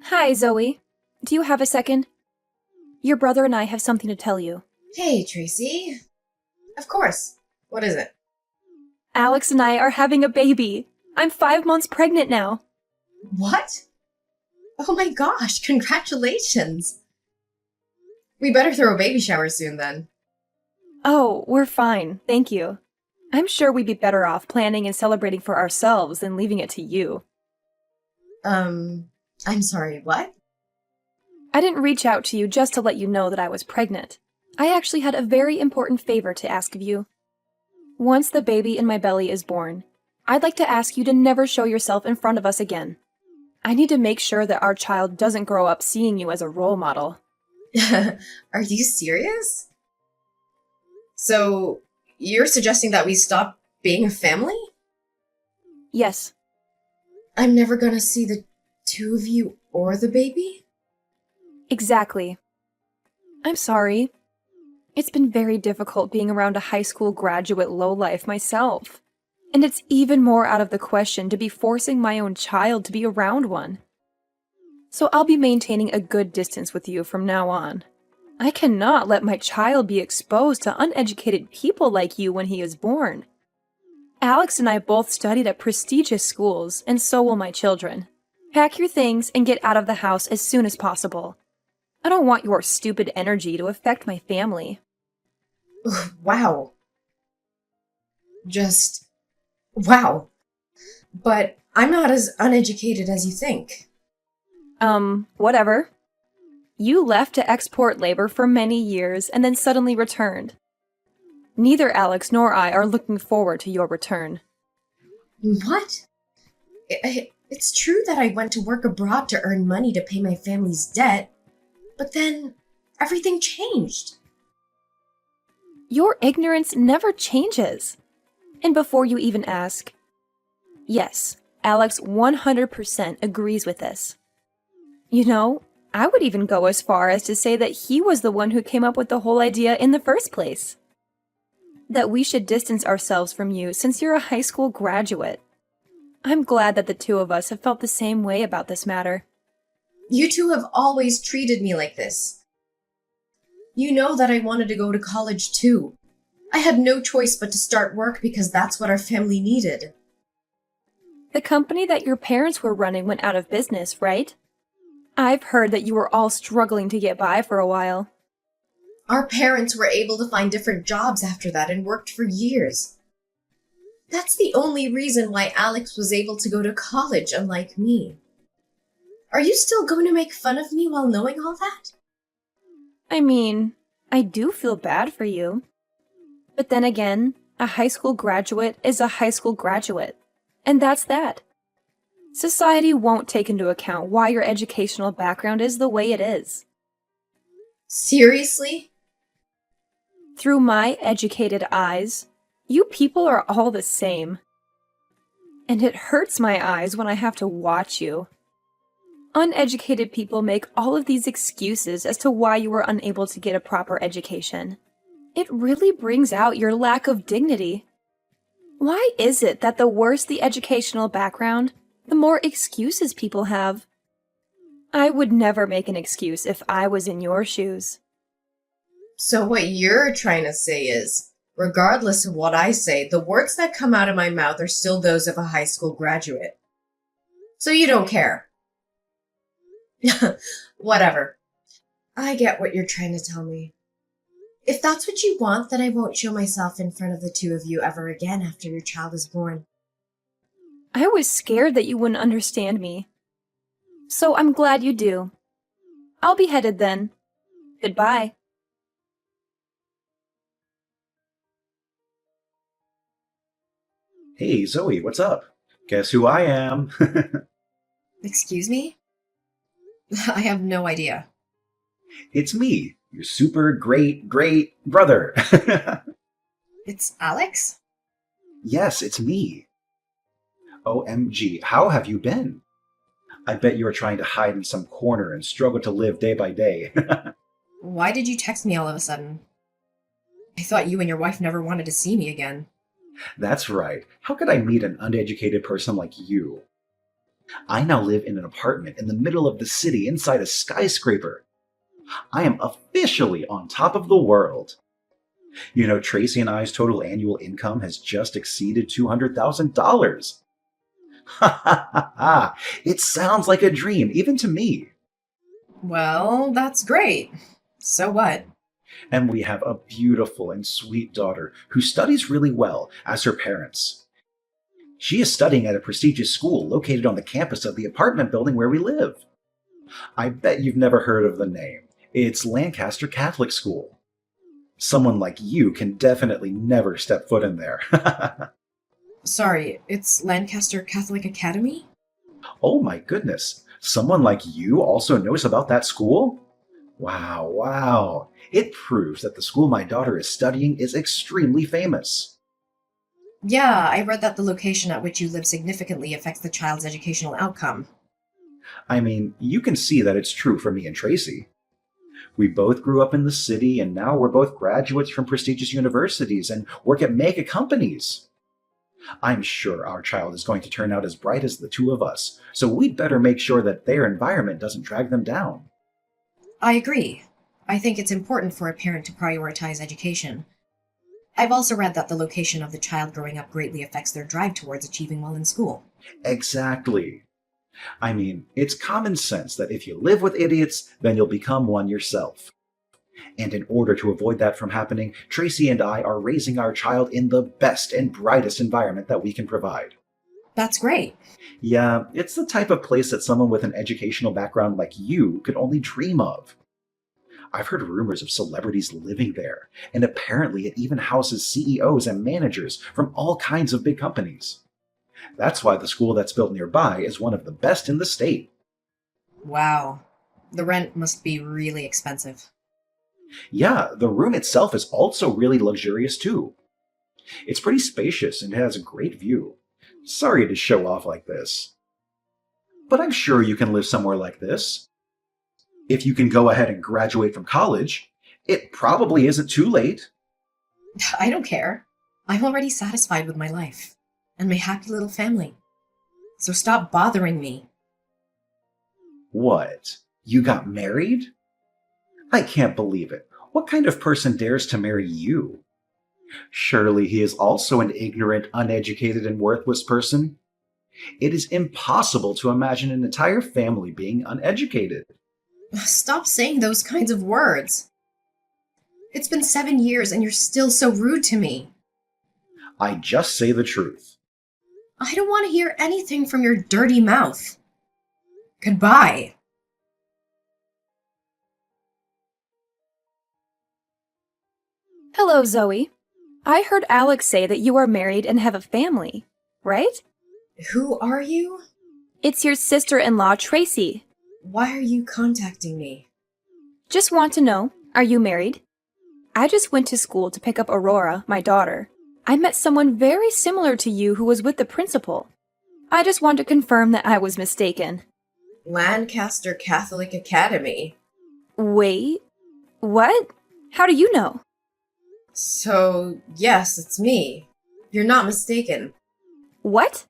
Hi, Zoe. Do you have a second? Your brother and I have something to tell you. Hey, Tracy. Of course. What is it? Alex and I are having a baby. I'm 5 months pregnant now. What? Oh my gosh, congratulations. We better throw a baby shower soon then. Oh, we're fine, thank you. I'm sure we'd be better off planning and celebrating for ourselves than leaving it to you. I'm sorry, what? I didn't reach out to you just to let you know that I was pregnant. I actually had a very important favor to ask of you. Once the baby in my belly is born, I'd like to ask you to never show yourself in front of us again. I need to make sure that our child doesn't grow up seeing you as a role model. Are you serious? So, you're suggesting that we stop being a family? Yes, I'm never gonna see the two of you or the baby? exactly. I'm sorry. It's been very difficult being around a high school graduate lowlife myself. And it's even more out of the question to be forcing my own child to be around one. So I'll be maintaining a good distance with you from now on. I cannot let my child be exposed to uneducated people like you when he is born. Alex and I both studied at prestigious schools, and so will my children. Pack your things and get out of the house as soon as possible. I don't want your stupid energy to affect my family. Wow. Just wow. But I'm not as uneducated as you think. Whatever. You left to export labor for many years and then suddenly returned. Neither Alex nor I are looking forward to your return. What? It's true that I went to work abroad to earn money to pay my family's debt, but then everything changed. Your ignorance never changes. And before you even ask, yes, Alex 100% agrees with this. You know, I would even go as far as to say that he was the one who came up with the whole idea in the first place. That we should distance ourselves from you since you're a high school graduate. I'm glad that the two of us have felt the same way about this matter. You two have always treated me like this. You know that I wanted to go to college too. I had no choice but to start work because that's what our family needed. The company that your parents were running went out of business, right? I've heard that you were all struggling to get by for a while. Our parents were able to find different jobs after that and worked for years. That's the only reason why Alex was able to go to college, unlike me. Are you still going to make fun of me while knowing all that? I mean, I do feel bad for you. But then again, a high school graduate is a high school graduate. And that's that. Society won't take into account why your educational background is the way it is. Seriously? Through my educated eyes, you people are all the same. And it hurts my eyes when I have to watch you. Uneducated people make all of these excuses as to why you were unable to get a proper education. It really brings out your lack of dignity. Why is it that the worse the educational background, the more excuses people have? I would never make an excuse if I was in your shoes. So what you're trying to say is, regardless of what I say, the words that come out of my mouth are still those of a high school graduate. So you don't care. Whatever. I get what you're trying to tell me. If that's what you want, then I won't show myself in front of the two of you ever again after your child is born. I was scared that you wouldn't understand me. So I'm glad you do. I'll be headed then. Goodbye. Hey, Zoe, what's up? Guess who I am? Excuse me? I have no idea. It's me, your super great brother. It's Alex? Yes, it's me. OMG, how have you been? I bet you are trying to hide in some corner and struggle to live day by day. Why did you text me all of a sudden? I thought you and your wife never wanted to see me again. That's right. How could I meet an uneducated person like you? I now live in an apartment in the middle of the city inside a skyscraper. I am officially on top of the world. You know, Tracy and I's total annual income has just exceeded $200,000. Ha ha ha ha! It sounds like a dream, even to me. Well, that's great. So what? And we have a beautiful and sweet daughter who studies really well, as her parents. She is studying at a prestigious school located on the campus of the apartment building where we live. I bet you've never heard of the name. It's Lancaster Catholic School. Someone like you can definitely never step foot in there. Sorry, it's Lancaster Catholic Academy? Oh my goodness, someone like you also knows about that school? Wow, wow. It proves that the school my daughter is studying is extremely famous. Yeah, I read that the location at which you live significantly affects the child's educational outcome. I mean, you can see that it's true for me and Tracy. We both grew up in the city, and now we're both graduates from prestigious universities and work at mega companies. I'm sure our child is going to turn out as bright as the two of us, so we'd better make sure that their environment doesn't drag them down. I agree. I think it's important for a parent to prioritize education. I've also read that the location of the child growing up greatly affects their drive towards achieving well in school. Exactly. I mean, it's common sense that if you live with idiots, then you'll become one yourself. And in order to avoid that from happening, Tracy and I are raising our child in the best and brightest environment that we can provide. That's great. Yeah, it's the type of place that someone with an educational background like you could only dream of. I've heard rumors of celebrities living there, and apparently it even houses CEOs and managers from all kinds of big companies. That's why the school that's built nearby is one of the best in the state. Wow. The rent must be really expensive. Yeah, the room itself is also really luxurious too. It's pretty spacious and has a great view. Sorry to show off like this. But I'm sure you can live somewhere like this. If you can go ahead and graduate from college, it probably isn't too late. I don't care. I'm already satisfied with my life and my happy little family. So stop bothering me. What? You got married? I can't believe it. What kind of person dares to marry you? Surely he is also an ignorant, uneducated, and worthless person. It is impossible to imagine an entire family being uneducated. Stop saying those kinds of words. It's been 7 years and you're still so rude to me. I just say the truth. I don't want to hear anything from your dirty mouth. Goodbye. Hello, Zoe. I heard Alex say that you are married and have a family, right? Who are you? It's your sister-in-law, Tracy. Why are you contacting me? Just want to know, are you married? I just went to school to pick up Aurora, my daughter. I met someone very similar to you who was with the principal. I just want to confirm that I was mistaken. Lancaster Catholic Academy. Wait, what? How do you know? So, yes, it's me. You're not mistaken. What?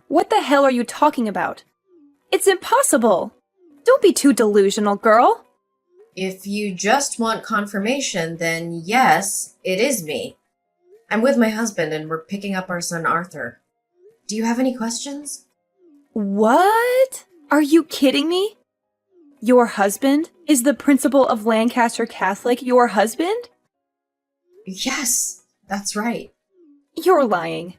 What the hell are you talking about? It's impossible! Don't be too delusional, girl! If you just want confirmation, then yes, it is me. I'm with my husband and we're picking up our son Arthur. Do you have any questions? What? Are you kidding me? Your husband? Is the principal of Lancaster Catholic your husband? Yes, that's right. You're lying.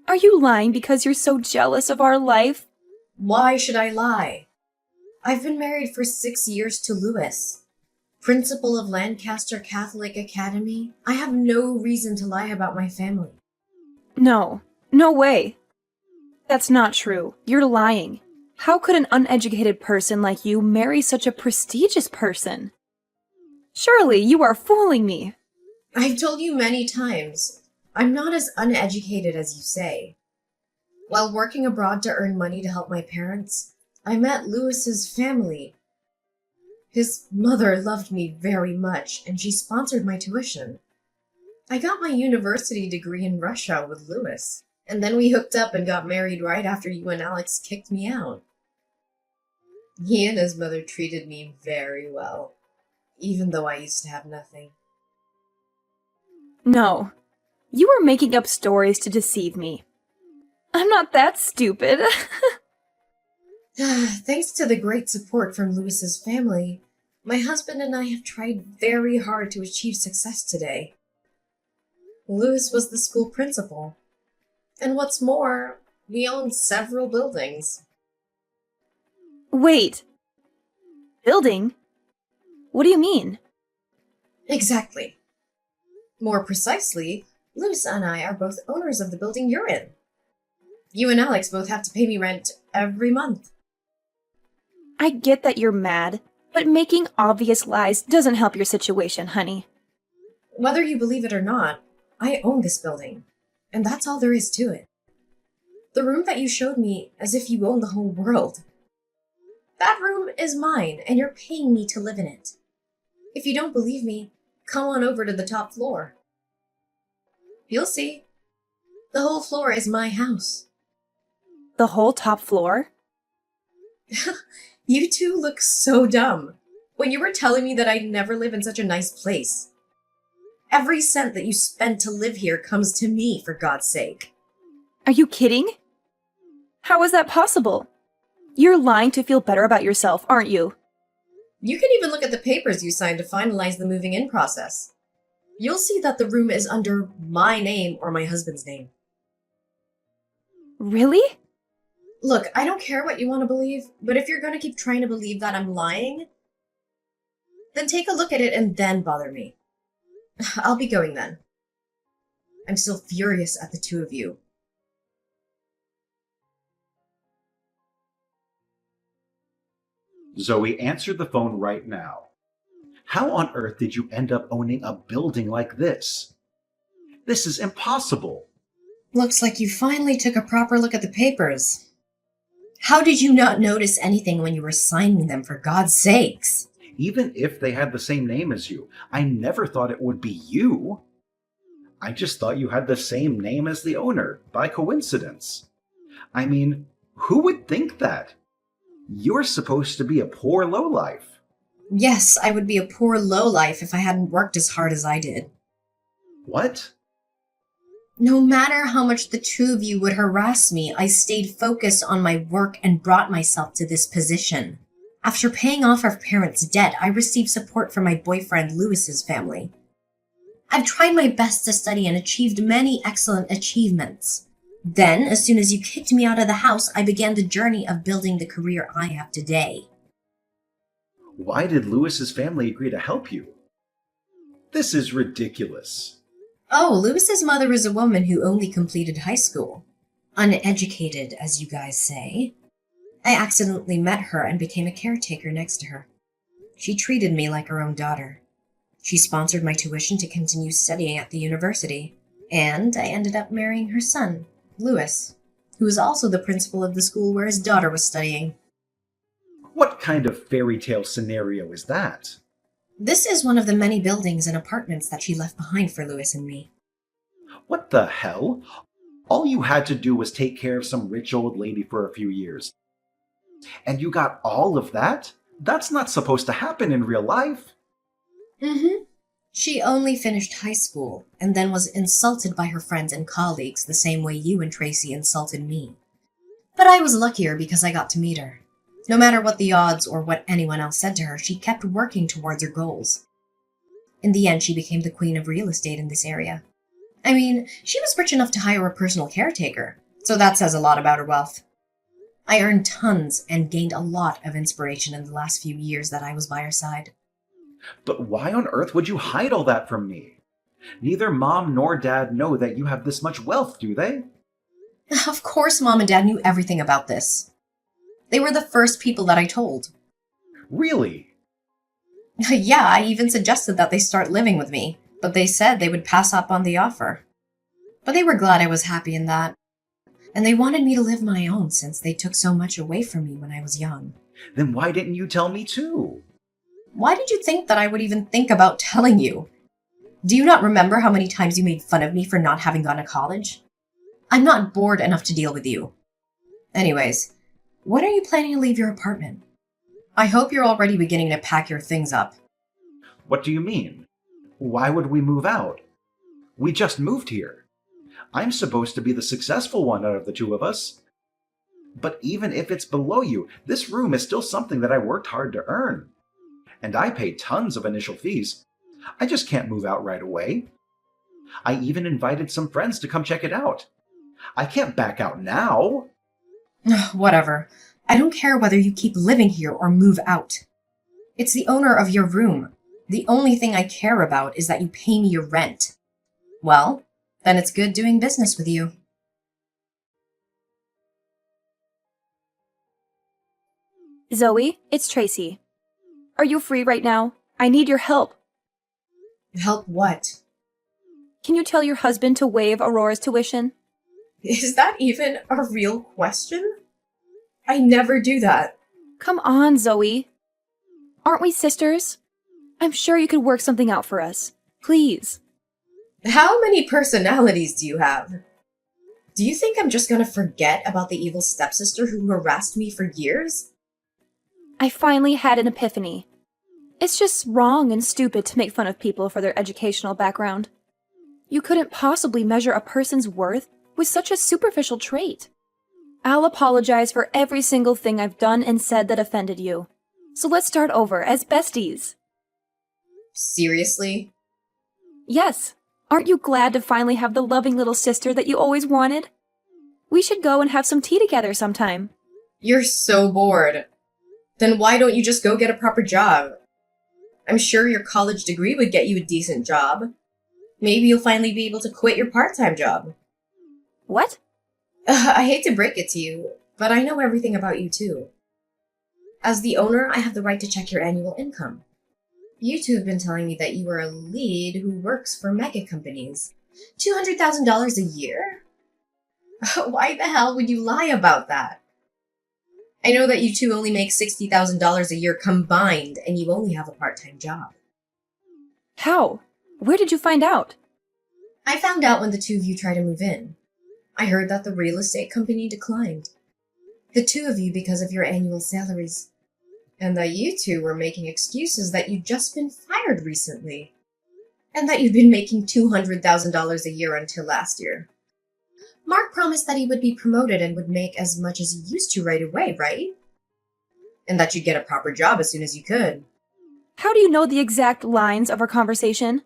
Are you lying because you're so jealous of our life? Why should I lie? I've been married for 6 years to Lewis, principal of Lancaster Catholic Academy. I have no reason to lie about my family. No way. That's not true. You're lying. How could an uneducated person like you marry such a prestigious person? Surely you are fooling me. I've told you many times, I'm not as uneducated as you say. While working abroad to earn money to help my parents, I met Lewis's family. His mother loved me very much, and she sponsored my tuition. I got my university degree in Russia with Lewis. And then we hooked up and got married right after you and Alex kicked me out. He and his mother treated me very well, even though I used to have nothing. No, you are making up stories to deceive me. I'm not that stupid. Thanks to the great support from Lewis's family, my husband and I have tried very hard to achieve success today. Lewis was the school principal. And what's more, we own several buildings. Wait. Building? What do you mean? Exactly. More precisely, Lewis and I are both owners of the building you're in. You and Alex both have to pay me rent every month. I get that you're mad, but making obvious lies doesn't help your situation, honey. Whether you believe it or not, I own this building, and that's all there is to it. The room that you showed me as if you own the whole world. That room is mine, and you're paying me to live in it. If you don't believe me, come on over to the top floor. You'll see. The whole floor is my house. The whole top floor? You two look so dumb when you were telling me that I'd never live in such a nice place. Every cent that you spent to live here comes to me, for God's sake. Are you kidding? How is that possible? You're lying to feel better about yourself, aren't you? You can even look at the papers you signed to finalize the moving in process. You'll see that the room is under my name or my husband's name. Really? Look, I don't care what you want to believe, but if you're going to keep trying to believe that I'm lying, then take a look at it and then bother me. I'll be going then. I'm still furious at the two of you. Zoe, answer the phone right now. How on earth did you end up owning a building like this? This is impossible. Looks like you finally took a proper look at the papers. How did you not notice anything when you were signing them, for God's sakes? Even if they had the same name as you, I never thought it would be you. I just thought you had the same name as the owner, by coincidence. I mean, who would think that? You're supposed to be a poor lowlife. Yes, I would be a poor lowlife if I hadn't worked as hard as I did. What? No matter how much the two of you would harass me, I stayed focused on my work and brought myself to this position. After paying off our parents' debt, I received support from my boyfriend Lewis's family. I've tried my best to study and achieved many excellent achievements. Then, as soon as you kicked me out of the house, I began the journey of building the career I have today. Why did Lewis's family agree to help you? This is ridiculous. Oh, Lewis's mother is a woman who only completed high school. Uneducated, as you guys say. I accidentally met her and became a caretaker next to her. She treated me like her own daughter. She sponsored my tuition to continue studying at the university, and I ended up marrying her son, Lewis, who was also the principal of the school where his daughter was studying. What kind of fairy tale scenario is that? This is one of the many buildings and apartments that she left behind for Lewis and me. What the hell? All you had to do was take care of some rich old lady for a few years. And you got all of that? That's not supposed to happen in real life. Mm-hmm. She only finished high school and then was insulted by her friends and colleagues the same way you and Tracy insulted me. But I was luckier because I got to meet her. No matter what the odds or what anyone else said to her, she kept working towards her goals. In the end, she became the queen of real estate in this area. I mean, she was rich enough to hire a personal caretaker, so that says a lot about her wealth. I earned tons and gained a lot of inspiration in the last few years that I was by her side. But why on earth would you hide all that from me? Neither Mom nor Dad know that you have this much wealth, do they? Of course Mom and Dad knew everything about this. They were the first people that I told. Really? Yeah, I even suggested that they start living with me, but they said they would pass up on the offer. But they were glad I was happy in that. And they wanted me to live my own since they took so much away from me when I was young. Then why didn't you tell me too? Why did you think that I would even think about telling you? Do you not remember how many times you made fun of me for not having gone to college? I'm not bored enough to deal with you. Anyways, when are you planning to leave your apartment? I hope you're already beginning to pack your things up. What do you mean? Why would we move out? We just moved here. I'm supposed to be the successful one out of the two of us. But even if it's below you, this room is still something that I worked hard to earn. And I paid tons of initial fees. I just can't move out right away. I even invited some friends to come check it out. I can't back out now. Whatever. I don't care whether you keep living here or move out. It's the owner of your room. The only thing I care about is that you pay me your rent. Well, then it's good doing business with you. Zoe, it's Tracy. Are you free right now? I need your help. Help what? Can you tell your husband to waive Aurora's tuition? Is that even a real question? I never do that. Come on, Zoe. Aren't we sisters? I'm sure you could work something out for us. Please. How many personalities do you have? Do you think I'm just gonna forget about the evil stepsister who harassed me for years? I finally had an epiphany. It's just wrong and stupid to make fun of people for their educational background. You couldn't possibly measure a person's worth with such a superficial trait. I'll apologize for every single thing I've done and said that offended you. So let's start over as besties. Seriously? Yes. Aren't you glad to finally have the loving little sister that you always wanted? We should go and have some tea together sometime. You're so bored. Then why don't you just go get a proper job? I'm sure your college degree would get you a decent job. Maybe you'll finally be able to quit your part-time job. What? I hate to break it to you, but I know everything about you too. As the owner, I have the right to check your annual income. You two have been telling me that you are a lead who works for mega companies. $200,000 a year? Why the hell would you lie about that? I know that you two only make $60,000 a year combined, and you only have a part-time job. How? Where did you find out? I found out when the two of you tried to move in. I heard that the real estate company declined. The two of you because of your annual salaries. And that you two were making excuses that you'd just been fired recently. And that you'd been making $200,000 a year until last year. Mark promised that he would be promoted and would make as much as he used to right away, right? And that you'd get a proper job as soon as you could. How do you know the exact lines of our conversation?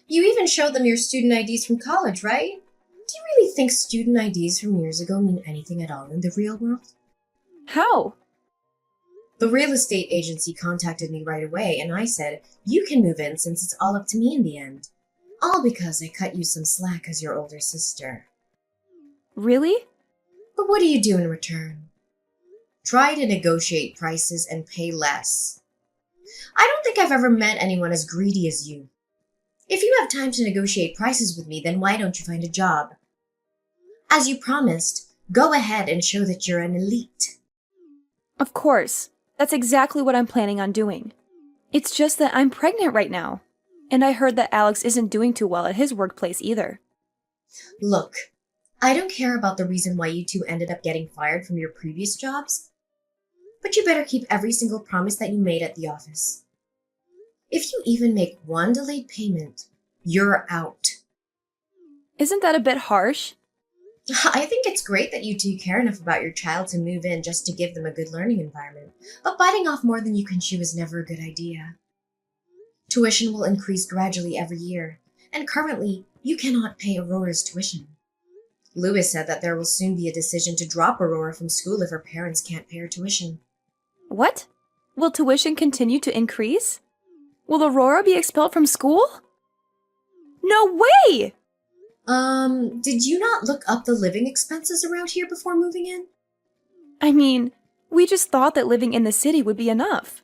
You even showed them your student IDs from college, right? Do you really think student IDs from years ago mean anything at all in the real world? How? The real estate agency contacted me right away, and I said, you can move in since it's all up to me in the end. All because I cut you some slack as your older sister. Really? But what do you do in return? Try to negotiate prices and pay less. I don't think I've ever met anyone as greedy as you. If you have time to negotiate prices with me, then why don't you find a job? As you promised, go ahead and show that you're an elite. Of course. That's exactly what I'm planning on doing. It's just that I'm pregnant right now. And I heard that Alex isn't doing too well at his workplace either. Look, I don't care about the reason why you two ended up getting fired from your previous jobs, but you better keep every single promise that you made at the office. If you even make one delayed payment, you're out. Isn't that a bit harsh? I think it's great that you two care enough about your child to move in just to give them a good learning environment, but biting off more than you can chew is never a good idea. Tuition will increase gradually every year, and currently, you cannot pay Aurora's tuition. Lewis said that there will soon be a decision to drop Aurora from school if her parents can't pay her tuition. What? Will tuition continue to increase? Will Aurora be expelled from school? No way! Did you not look up the living expenses around here before moving in? I mean, we just thought that living in the city would be enough.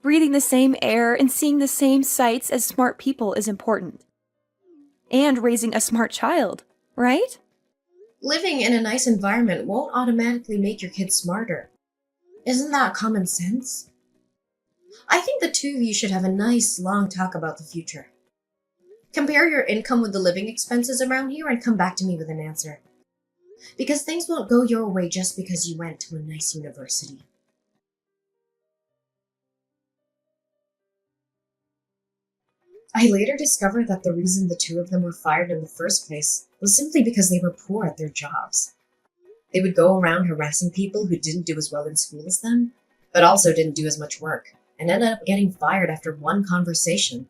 Breathing the same air and seeing the same sights as smart people is important. And raising a smart child, right? Living in a nice environment won't automatically make your kids smarter. Isn't that common sense? I think the two of you should have a nice, long talk about the future. Compare your income with the living expenses around here and come back to me with an answer. Because things won't go your way just because you went to a nice university. I later discovered that the reason the two of them were fired in the first place was simply because they were poor at their jobs. They would go around harassing people who didn't do as well in school as them, but also didn't do as much work, and ended up getting fired after one conversation.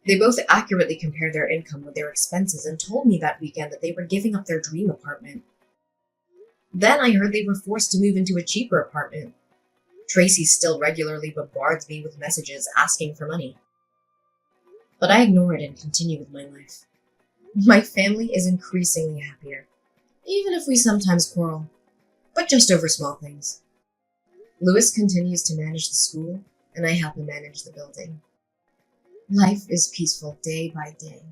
They both accurately compared their income with their expenses and told me that weekend that they were giving up their dream apartment. Then I heard they were forced to move into a cheaper apartment. Tracy still regularly bombards me with messages asking for money. But I ignore it and continue with my life. My family is increasingly happier, even if we sometimes quarrel, but just over small things. Lewis continues to manage the school, and I help him manage the building. Life is peaceful day by day.